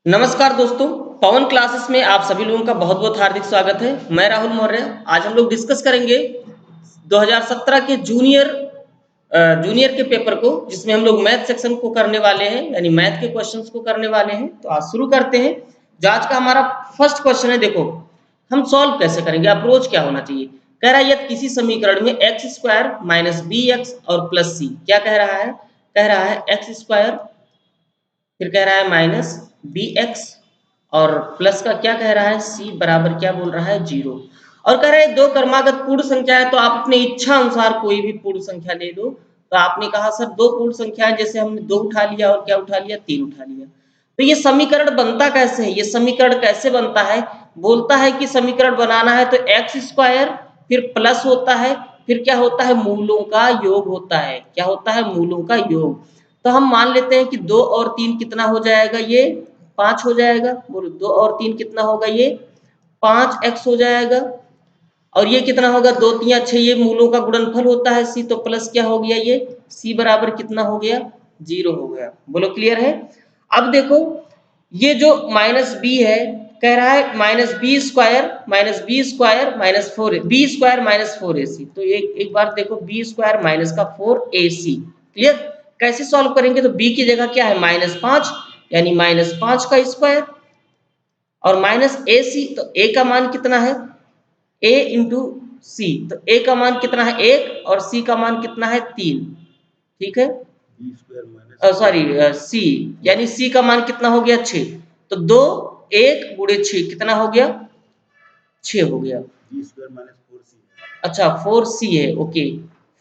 नमस्कार दोस्तों, पवन क्लासेस में आप सभी लोगों का बहुत-बहुत हार्दिक स्वागत है। मैं राहुल मौर्य। आज हम लोग डिस्कस करेंगे 2017 के जूनियर के पेपर को, जिसमें हम लोग मैथ सेक्शन को करने वाले हैं, यानी मैथ के क्वेश्चंस को करने वाले हैं। तो आज शुरू करते हैं। जो आज का हमारा फर्स्ट क्वेश्चन है, देखो हम सॉल्व कैसे करेंगे, अप्रोच क्या होना चाहिए। कह रहा है यदि किसी समीकरण में X square minus B X और प्लस सी, क्या कह रहा है? कह रहा है एक्स स्क्वायर, फिर कह रहा है माइनस बी एक्स और प्लस का क्या कह रहा है, सी बराबर क्या बोल रहा है, 0। और कह रहा है दो क्रमागत पूर्ण संख्या है, तो आप अपने इच्छा अनुसार कोई भी पूर्ण संख्या ले लो। तो आपने कहा सर दो पूर्ण संख्या है, जैसे हमने 2 उठा लिया और क्या उठा लिया, 3 उठा लिया। तो ये समीकरण बनता कैसे है, ये समीकरण कैसे बनता है? बोलता है कि समीकरण बनाना है तो एक्स स्क्वायर फिर प्लस होता है, फिर क्या होता है, मूलों का योग होता है। क्या होता है? मूलों का योग। तो हम मान लेते हैं कि 2 और 3 कितना हो जाएगा, ये 5 हो जाएगा। बोलो 2 और 3 कितना होगा, ये 5x हो जाएगा। और ये कितना होगा, 2 3 6, ये मूलों का गुणनफल होता है c। तो प्लस क्या हो गया, ये c बराबर कितना हो गया, 0 हो गया। बोलो क्लियर है? अब देखो ये जो माइनस बी है, कह रहा है minus B square minus 4 B square minus 4ac। तो एक बार देखो, बी स्क्वायर माइनस का 4ac। क्लियर? कैसे सॉल्व करेंगे? तो b की जगह क्या है, -5, यानी -5 का स्क्वायर और माइनस ac। तो a का मान कितना है, a इंटू सी। तो a का मान कितना है, 1, और c का मान कितना है, 3। ठीक है, सॉरी सी, यानी c का मान कितना हो गया, 6। तो 2 1 गुणे 6 कितना हो गया, 6 हो गया। अच्छा 4c है, ओके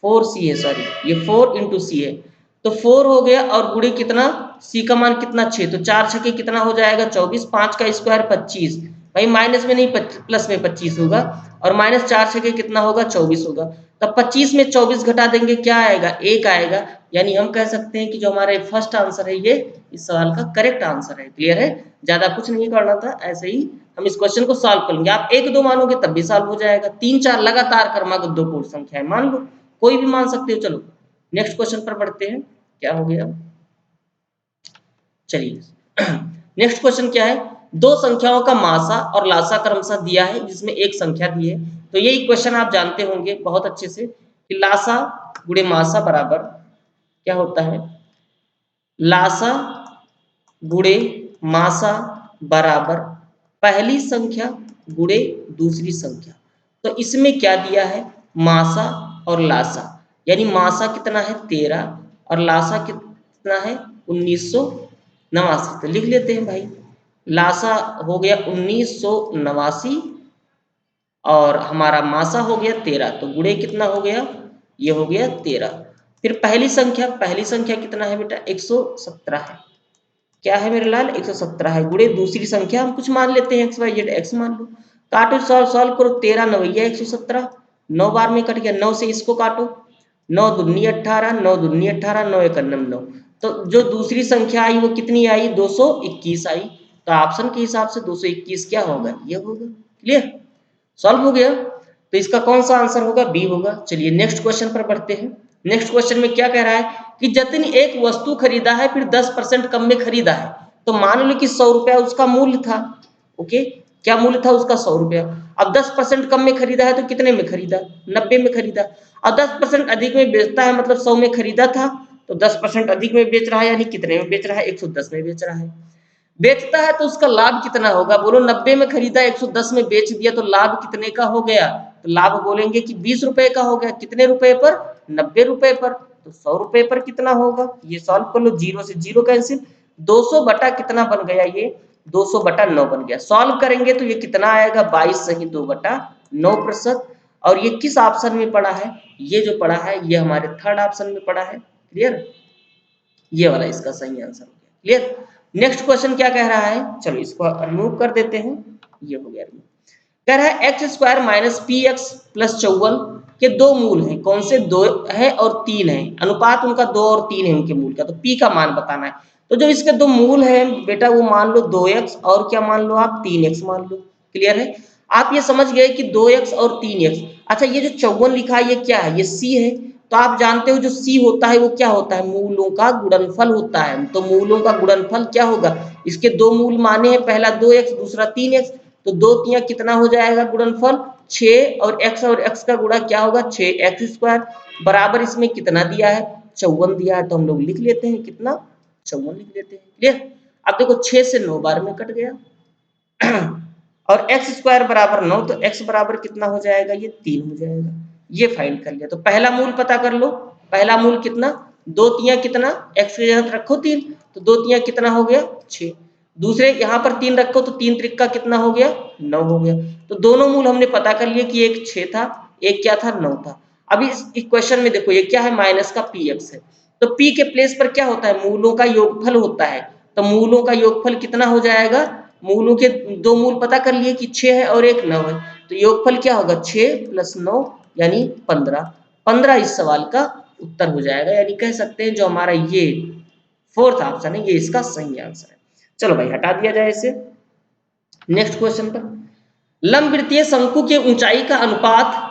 4c है, सॉरी ये 4 इंटू सी है। तो 4 हो गया और गुणे कितना, c का मान कितना, 6। तो 4 छके कितना हो जाएगा, 24। 5 का स्क्वायर 25, भाई माइनस में नहीं प्लस में 25 होगा। और माइनस 4 छके कितना होगा, 24 होगा। तब 25 में 24 घटा देंगे, क्या आएगा, 1 आएगा। यानी हम कह सकते हैं कि जो हमारा फर्स्ट आंसर है, ये इस सवाल का करेक्ट आंसर है। क्लियर है? ज्यादा कुछ नहीं करना था, ऐसे ही हम इस क्वेश्चन को सॉल्व कर लेंगे। आप 1 2 मानोगे तब भी सॉल्व हो जाएगा। 3 4 लगातार क्रमागत दो पूर्ण संख्या है, मान लो, कोई भी मान सकते हो। चलो नेक्स्ट क्वेश्चन पर बढ़ते हैं। क्या हो गया, चलिए नेक्स्ट क्वेश्चन क्या है, दो संख्याओं का मासा और लासा क्रमशः दिया है, जिसमें एक संख्या दी है। तो यही क्वेश्चन आप जानते होंगे बहुत अच्छे से कि लासा गुणे मासा बराबर क्या होता है, लासा गुणे मासा बराबर पहली संख्या गुणे दूसरी संख्या। तो इसमें क्या दिया है, मासा और लासा, यानी मासा कितना है, 13, और लासा कितना है, 1989। तो लिख लेते हैं भाई, लासा हो गया 1989 और हमारा मासा हो गया 13। तो गुणे कितना हो गया, ये हो गया 13। फिर पहली संख्या कितना है बेटा, 117 है। क्या है मेरे लाल, 117 है। गुणे दूसरी संख्या हम कुछ मान लेते हैं, एक्स वाई जेड, एक्स मान लो। काटो, सॉल्व करो, 13 9 117, 9 बार में कट गया। 9 से इसको काटो, 9 दूनी 18, 9 दूनी 18, 9 एक 9। तो जो दूसरी संख्या आई वो कितनी आई, 221 आई। तो ऑप्शन के हिसाब से 221 क्या होगा, ये होगा। क्लियर? सॉल्व हो गया। तो इसका कौन सा आंसर होगा, बी होगा। चलिए नेक्स्ट क्वेश्चन पर बढ़ते हैं। नेक्स्ट क्वेश्चन में क्या कह रहा है कि जतिन एक वस्तु खरीदा है, फिर 10% कम में खरीदा है। तो मान लो कि 100 रुपया उसका मूल्य था। ओके, क्या मूल्य था उसका, 100 रुपया। अब 10% कम में खरीदा है तो कितने में खरीदा, 90 में खरीदा। और 10% अधिक में बेचता है, मतलब 100 में खरीदा था तो 10% अधिक में बेच रहा है, यानी कितने में बेच रहा है, 110 में बेच रहा है। बेचता है तो उसका लाभ कितना होगा, बोलो 90 में खरीदा, 110 में बेच दिया, तो लाभ कितने का हो गया। तो लाभ बोलेंगे कि 20 रुपए का हो गया। कितने रुपए पर, 90 रुपए पर। तो 100 रुपए पर कितना होगा, ये सॉल्व कर लो, 0 से 0 कैंसिल। 200 बटा कितना बन गया, ये 200 बटा 9 बन गया। सॉल्व करेंगे तो ये कितना आएगा, 22 सही 2 बटा 9%। और ये किस ऑप्शन में पड़ा है, ये जो पड़ा है ये हमारे थर्ड ऑप्शन में पड़ा है। क्लियर? ये वाला इसका सही आंसर हो गया। क्लियर? नेक्स्ट क्वेश्चन क्या कह रहा है, चलो इसको रिमूव कर देते हैं, ये हो गया रिमूव। कह रहा है x square minus P x plus 54 के दो मूल हैं। कौन से, 2 है और 3 है, अनुपात उनका 2 और 3 है उनके मूल का। तो पी का मान बताना है। तो जो इसके दो मूल हैं बेटा, वो मान लो 2x और क्या मान लो आप, 3x मान लो। क्लियर है? आप ये समझ गए कि 2x और 3x। अच्छा ये जो 54 लिखा है ये क्या है, ये c है। तो आप जानते हो जो सी होता है वो क्या होता है, मूलों का गुणनफल होता है। तो मूलों का गुणनफल क्या होगा, इसके दो मूल माने हैं, पहला 2x दूसरा 3x, तो 2 3 कितना हो जाएगा गुणनफल 6, और x का गुणा क्या होगा 6x² बराबर इसमें कितना दिया है 54 दिया है, तो हम लोग लिख लेते हैं कितना 54 लिख लेते हैं। क्लियर। अब देखो 6 से 9 बार में कट गया और x² बराबर 9, तो x बराबर कितना हो जाएगा, ये 3 हो जाएगा। ये फाइंड कर लिया। तो पहला मूल पता कर लो, पहला मूल कितना 2 3 कितना, x के जगह रखो 3, तो 2 3 कितना हो गया 6, दूसरे यहाँ पर 3 रखो तो 3 त्रिक का कितना हो गया 9 हो गया। तो दोनों मूल हमने पता कर लिए कि एक 6 था, एक क्या था 9 था। अभी इस इक्वेशन में देखो ये क्या है, माइनस का px है, तो p के प्लेस पर क्या होता है, मूलों का योगफल होता है। तो मूलों का योगफल कितना हो जाएगा, मूलों के दो मूल पता कर लिए कि 6 है और एक 9 है, तो योगफल क्या होगा 6 + 9 यानी 15। 15 इस सवाल का उत्तर हो जाएगा, यानी कह सकते हैं जो हमारा ये फोर्थ ऑप्शन है ये इसका सही आंसर है। चलो भाई हटा दिया जाए इसे। नेक्स्ट क्वेश्चन पर, लंबवृत्तीय शंकु के ऊंचाई का अनुपात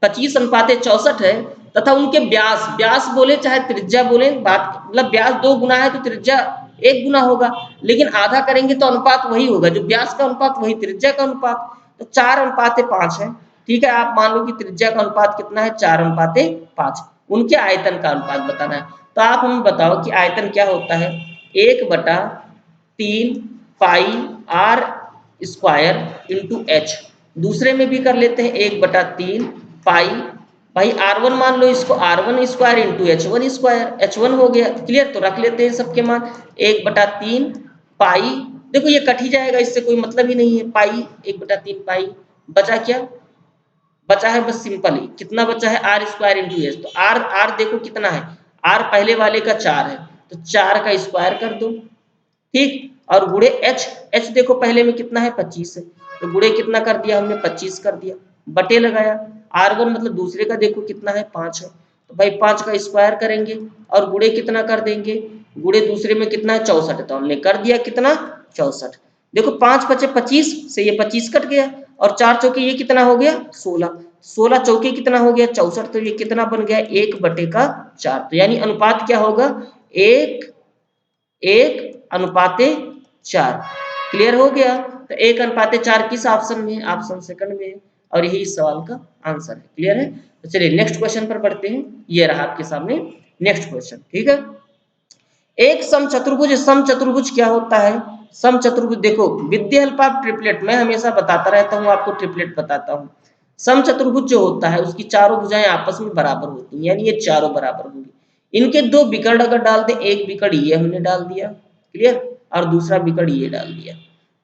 25:64 है तथा उनके व्यास, व्यास बोले चाहे त्रिज्या बोले, बात मतलब व्यास 2 गुना है तो त्रिज्या 1 गुना होगा, लेकिन आधा करेंगे तो अनुपात वही होगा, जो व्यास का अनुपात वही त्रिज्या का अनुपात, तो 4:5 है। ठीक है, आप मान लो कि त्रिज्या का अनुपात कितना है 4:5, उनके आयतन का अनुपात बताना है। तो आप हमें बताओ कि आयतन क्या होता है, 1/3 पाई r स्क्वायर इंटू एच, दूसरे में भी कर लेते हैं 1/3 पाई, भाई r1 मान लो इसको r1 square into h1 square, h1 हो गया। क्लियर, तो रख लेते हैं सबके मान 1/3 पाई, देखो ये कट ही जाएगा, इससे कोई मतलब ही नहीं है, पाई 1/3 पाई, बचा क्या, बचा है बस सिंपल ही कितना बचा है r स्क्वायर इंटू एच, तो r देखो कितना है, r पहले वाले का 4 है तो 4 का स्क्वायर कर दो, ठीक, और गुणे h देखो पहले में कितना है 25 है, तो गुणे कितना कर दिया हमने 25 कर दिया, बटे लगाया, r1 मतलब दूसरे का देखो कितना है 5 है, तो भाई 5 का स्क्वायर करेंगे और गुणे कितना कर देंगे, गुणे दूसरे में कितना है 64 है, तो हमने कर दिया कितना 64। देखो 5 बचे 25 से ये 25 कट गया और 4 चौके ये कितना हो गया 16, 16 चौके कितना हो गया 64, तो ये कितना बन गया 1/4, तो यानी अनुपात क्या होगा 1:4। क्लियर हो गया, तो 1:4 किस ऑप्शन में है, ऑप्शन सेकंड में है, और यही इस सवाल का आंसर है। क्लियर है, तो चलिए नेक्स्ट क्वेश्चन पर बढ़ते हैं, ये रहा आपके सामने नेक्स्ट क्वेश्चन। ठीक है, एक समचतुर्भुज, समचतुर्भुज क्या होता है, समचतुर्भुज देखो विद्या अल्पा ट्रिपलेट, मैं हमेशा बताता रहता हूँ आपको, ट्रिपलेट बताता हूँ। समचतुर्भुज जो होता है उसकी चारों भुजाएं आपस में बराबर होती हैं, यानी ये चारों बराबर होंगी, इनके दो विकर्ण अगर डाल दें, एक विकर्ण ये हमने डाल दिया, क्लियर, और दूसरा विकर्ण ये डाल दिया,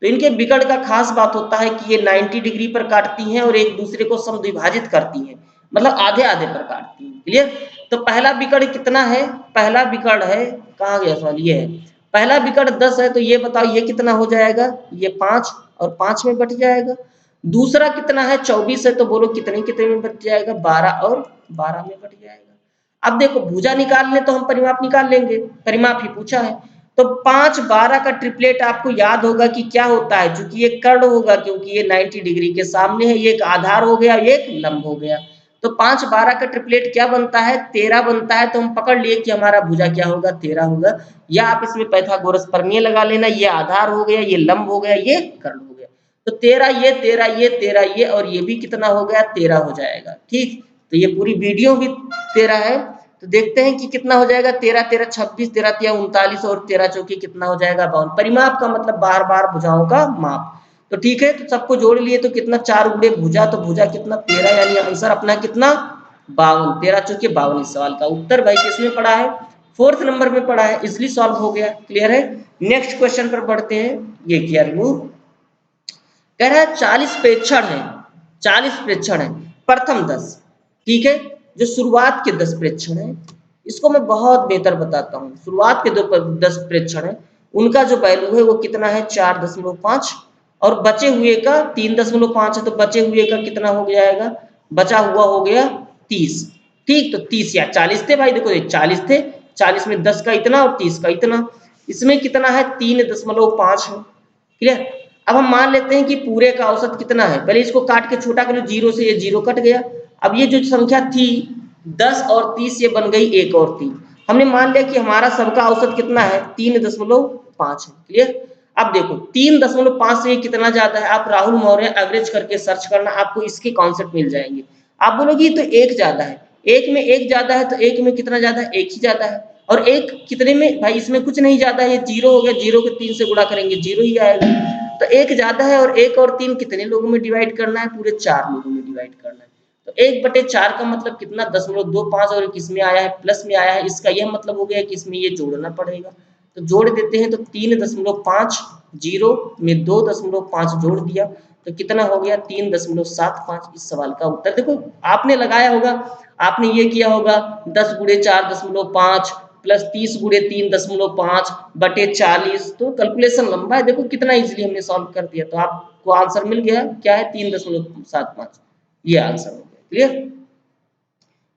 तो इनके विकर्ण का खास बात होता है कि ये 90 डिग्री पर काटती हैं और एक दूसरे को समद्विभाजित करती हैं, मतलब आधे आधे पर काटती हैं। क्लियर, तो पहला विकर्ण कितना है, पहला विकर्ण है, कहाँ गया सवाल, ये है, पहला विकर्ण 10 है, तो ये बताओ ये कितना हो जाएगा, ये 5 और 5 में बट जाएगा। दूसरा कितना है 24 है, तो बोलो कितने कितने में बट जाएगा, 12 और 12 में बट जाएगा। अब देखो भुजा निकालने तो हम परिमाप निकाल लेंगे, परिमाप ही पूछा है, तो 5 12 का ट्रिपलेट आपको याद होगा कि क्या होता है, चूंकि ये कर्ण होगा क्योंकि ये 90 डिग्री के सामने है, ये एक आधार हो गया, ये एक लंब हो गया, तो 5 12 का ट्रिपलेट क्या बनता है 13 बनता है, तो हम पकड़ लिए कि हमारा भुजा क्या होगा 13 होगा, या आप इसमें पाइथागोरस प्रमेय लगा लेना, ये आधार हो गया, ये लंब हो गया, ये कर्ण हो गया, तो 13 ये 13 ये 13 ये और ये भी कितना हो गया 13 हो जाएगा। ठीक, तो ये पूरी वीडियो भी 13 है, तो देखते हैं कि कितना हो जाएगा, 13 13 26, 13 3 39 और 13 चौकी कितना हो जाएगा 52। परिमाप का मतलब बार बार भुजाओं का माप, तो ठीक है, तो सबको जोड़ लिए तो कितना 4 गुणे भुजा, तो भुजा कितना 13, यानी आंसर अपना कितना 52, 13 चौके 52 इस सवाल का उत्तर भाई किसमें पड़ा है, फोर्थ नंबर में पड़ा है, इजिली सॉल्व हो गया। क्लियर है, नेक्स्ट क्वेश्चन पर बढ़ते हैं, ये किया रिमूव, कह रहा है 40 प्रेक्षण है, 40 प्रेक्षण है, प्रथम 10, ठीक है, जो शुरुआत के 10 प्रेक्षण है, इसको मैं बहुत बेहतर बताता हूँ, शुरुआत के 10 प्रेक्षण है, उनका जो वैल्यू है वो कितना है 4.5, और बचे हुए का 3.5 है, तो बचे हुए का कितना हो जाएगा, बचा हुआ हो गया 30। ठीक, तो 30 या 40 थे भाई, देखो ये 40 थे, 40 में 10 का इतना और 30 का इतना, इसमें कितना है 3.5 है। क्लियर, अब हम मान लेते हैं कि पूरे का औसत कितना है, पहले इसको काट के छोटा कर लो, जीरो से ये जीरो कट गया, अब ये जो संख्या थी 10 और 30 ये बन गई 1 और 3। हमने मान लिया कि हमारा सबका औसत कितना है 3.5 है। क्लियर। अब देखो 3.5 से ये कितना ज्यादा है, आप राहुल मौर्य एवरेज करके सर्च करना, आपको इसके कॉन्सेप्ट मिल जाएंगे। आप बोलोगे ये तो एक ज्यादा है, एक में एक ज्यादा है तो एक में कितना ज्यादा है, एक ही ज्यादा है। और एक कितने में भाई, इसमें कुछ नहीं ज्यादा है, ये जीरो हो गया, जीरो को 3 से गुणा करेंगे जीरो ही आएगा। तो एक ज्यादा है और 1 और 3 कितने लोगों में डिवाइड करना है, पूरे 4 लोगों में डिवाइड करना है। तो 1/4 का मतलब कितना 10.25, और किसमें आया है प्लस में आया है, इसका यह मतलब हो गया कि इसमें ये जोड़ना पड़ेगा। तो जोड़ देते हैं, तो 3.5 जीरो में 2.5 जोड़ दिया तो कितना हो गया 3.75। इस सवाल का उत्तर देखो आपने लगाया होगा, आपने ये किया होगा 10 गुणे 4.5 प्लस 30 गुणे 3.5 बटे 40। तो कैलकुलेशन लंबा है, देखो कितना इजीली हमने सॉल्व कर दिया। तो आपको आंसर मिल गया, क्या है 3.75, ये आंसर हो गया। क्लियर।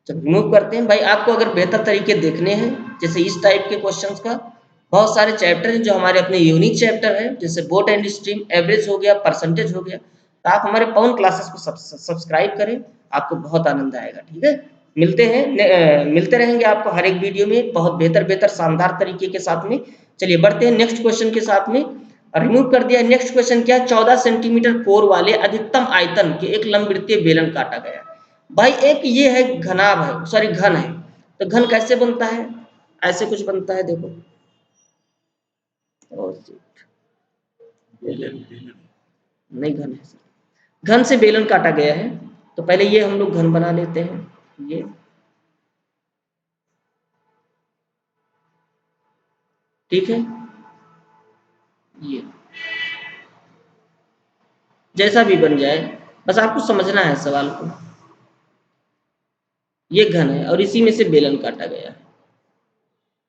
चलो रिमूव करते हैं। भाई आपको अगर बेहतर तरीके देखने हैं जैसे इस टाइप के क्वेश्चंस का, बहुत सारे चैप्टर हैं जो हमारे अपने यूनिक चैप्टर है, जैसे बोट एंड स्ट्रीम, एवरेज हो गया, परसेंटेज हो गया। तो आप हमारे पवन क्लासेस को सब्सक्राइब करें, आपको बहुत आनंद आएगा। ठीक है, मिलते हैं मिलते रहेंगे आपको हर एक वीडियो में बहुत बेहतर बेहतर शानदार तरीके के साथ में। चलिए बढ़ते हैं नेक्स्ट क्वेश्चन के साथ में। रिमूव कर दिया। नेक्स्ट क्वेश्चन क्या है, 14 सेंटीमीटर कोर वाले अधिकतम आयतन के एक लंबवृत्तीय बेलन काटा गया। भाई एक ये है घनाभ है, सॉरी घन है। तो घन कैसे बनता है, ऐसे कुछ बनता है देखो। नहीं घन है सर, घन से बेलन काटा गया है। तो पहले ये हम लोग घन बना लेते हैं, ये ठीक है। ये जैसा भी बन जाए, बस आपको समझना है सवाल को। ये घन है और इसी में से बेलन काटा गया है।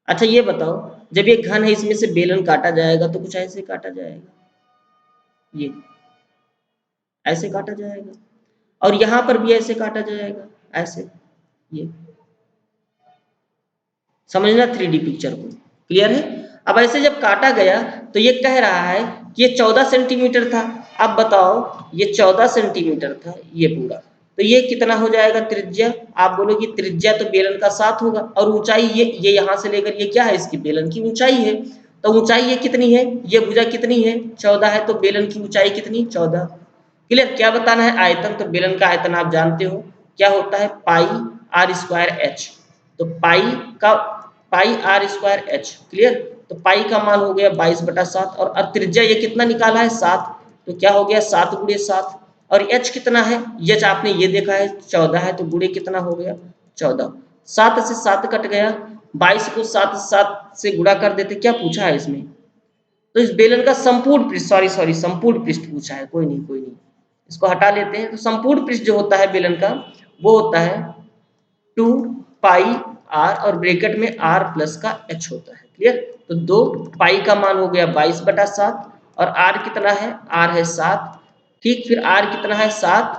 अच्छा ये बताओ, जब ये घन है इसमें से बेलन काटा जाएगा तो कुछ ऐसे काटा जाएगा, ये ऐसे काटा जाएगा, और यहां पर भी ऐसे काटा जाएगा, ऐसे। ये समझना 3D पिक्चर को। क्लियर है। अब ऐसे जब काटा गया तो ये कह रहा है कि ये 14 सेंटीमीटर था। अब बताओ ये 14 सेंटीमीटर था ये पूरा, तो ये कितना हो जाएगा त्रिज्या। आप बोलोगे त्रिज्या तो बेलन का 7 होगा, और ऊंचाई ये यहां से लेकर ये क्या है, इसकी बेलन की ऊंचाई है। तो ऊंचाई ये कितनी है, ये भुजा कितनी है 14 है, तो बेलन की ऊंचाई कितनी 14। क्लियर। क्या बताना है आयतन, तो बेलन का आयतन आप जानते हो क्या होता है, पाई आर स्क्वायर एच। तो pi R square H. Clear. तो पाई का मान हो गया 22/7, और त्रिज्या ये कितना निकाला है 7, तो क्या हो गया 7 गुणे 7। और एच कितना है, एच आपने ये देखा है 14 है, तो गुणे कितना हो गया 14। 7 से 7 कट गया, 22 को 7 से गुणा कर देते। क्या पूछा है इसमें, तो इस बेलन का संपूर्ण पृष्ठ, सॉरी संपूर्ण पृष्ठ पूछा है, कोई नहीं कोई नहीं, इसको हटा लेते हैं। तो संपूर्ण पृष्ठ जो होता है बेलन का, वो होता है 2 पाई आर, और ब्रैकेट में आर प्लस का एच होता है। क्लियर। तो 2 पाई का मान हो गया 22/7, और आर कितना है, आर है 7। ठीक, फिर आर कितना है 7,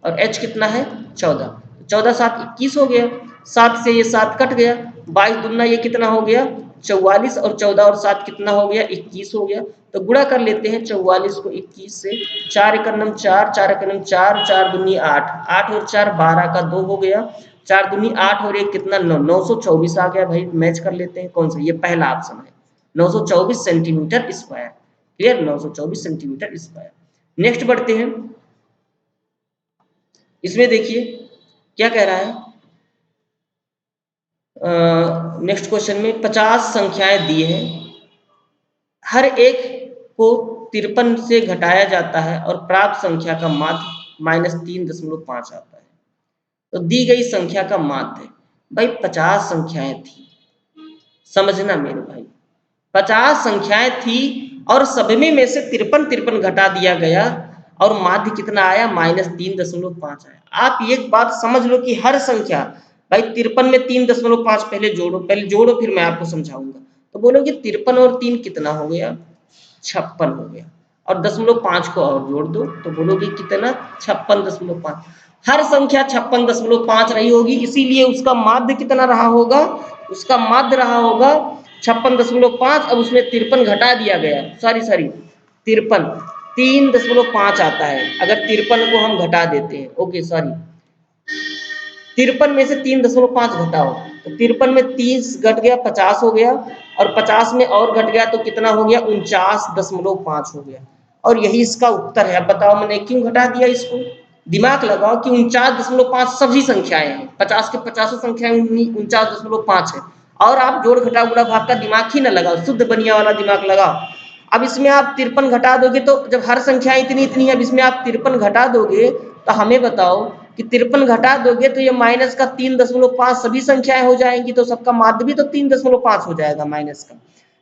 और एच कितना है 14। 14 7 21 हो गया, 7 से ये 7 कट गया, 22 दूना ये कितना हो गया 44, और 14 और 7 कितना हो गया 21 हो गया। तो गुणा कर लेते हैं 44 को 21 से, 4 एकम 4, 4 एकम 4, 4 दूनी 8, 8 और 4 12 का 2 हो गया, 4 दूनी 8 और 1 कितना 9, 924 आ गया। भाई मैच कर लेते हैं कौन सा, ये पहला ऑप्शन है 924 centimetre square. Clear, 924 centimetre square. Next बढ़ते हैं, इसमें देखिए क्या कह रहा है। नेक्स्ट क्वेश्चन में 50 संख्याएं दी हैं, हर एक को 53 से घटाया जाता है और प्राप्त संख्या का माध्य -3.5 आता है। तो दी गई संख्या का माध्य, भाई 50 संख्याएं थी, समझना मेरे भाई 50 संख्याएं थी, और सभी में से 53 घटा दिया गया, और माध्य कितना आया -3.5 आया। आप एक बात समझ लो कि हर संख्या, भाई 53 में 3.5 पहले जोड़ो फिर मैं आपको समझाऊंगा। तो बोलोगे 53 और 3 कितना हो गया 56 हो गया, और 0.5 को और जोड़ दो तो बोलोगे कितना 56.5। हर संख्या 56.5 रही होगी, इसीलिए उसका माध्य कितना रहा होगा, उसका माध्य रहा होगा 56.5। अब उसमें 53 घटा दिया गया, सॉरी 53 3.5 आता है, अगर 53 को हम घटा देते हैं, ओके सॉरी 53 में से 3.5 घटाओ, तो 53 में 30 घट गया 50 हो गया, और 50 में और घट गया तो कितना हो गया 49.5 हो गया, और यही इसका उत्तर है। अब बताओ मैंने क्यों घटा दिया इसको, दिमाग लगाओ कि 49.5 सभी संख्याएं हैं, 50 के 50 संख्याएं 49.5 है, और आप जोड़ घटा गुणा भाग का दिमाग ही ना लगाओ, शुद्ध बनिया वाला दिमाग लगाओ। अब इसमें आप 53 घटा दोगे तो जब हर संख्या इतनी इतनी है, अब इसमें आप 53 घटा दोगे तो हमें बताओ कि 53 घटा दोगे तो ये माइनस का 3.5 सभी संख्याएं हो जाएंगी, तो सबका माध्य भी तो 3.5 हो जाएगा माइनस का।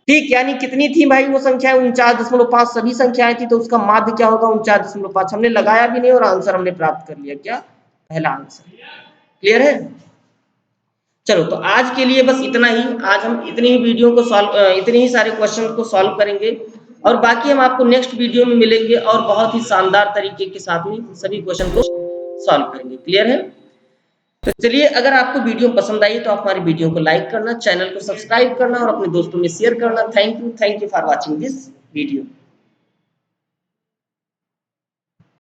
ठीक, यानी कितनी थी भाई वो संख्या 49.5 सभी संख्याएं थी, तो उसका माध्य क्या होगा 49.5। हमने लगाया भी नहीं और आंसर हमने प्राप्त कर लिया, क्या पहला आंसर। क्लियर है? चलो तो आज के लिए बस इतना ही। आज हम इतनी ही वीडियो को इतने ही सारे क्वेश्चन को सॉल्व करेंगे, और बाकी हम आपको नेक्स्ट वीडियो में मिलेंगे और बहुत ही शानदार तरीके के साथ में सभी क्वेश्चन को सॉल्व करेंगे। क्लियर है? तो चलिए, अगर आपको वीडियो पसंद आई तो आप हमारी वीडियो को लाइक करना, चैनल को सब्सक्राइब करना और अपने दोस्तों में शेयर करना। Thank you for watching this video.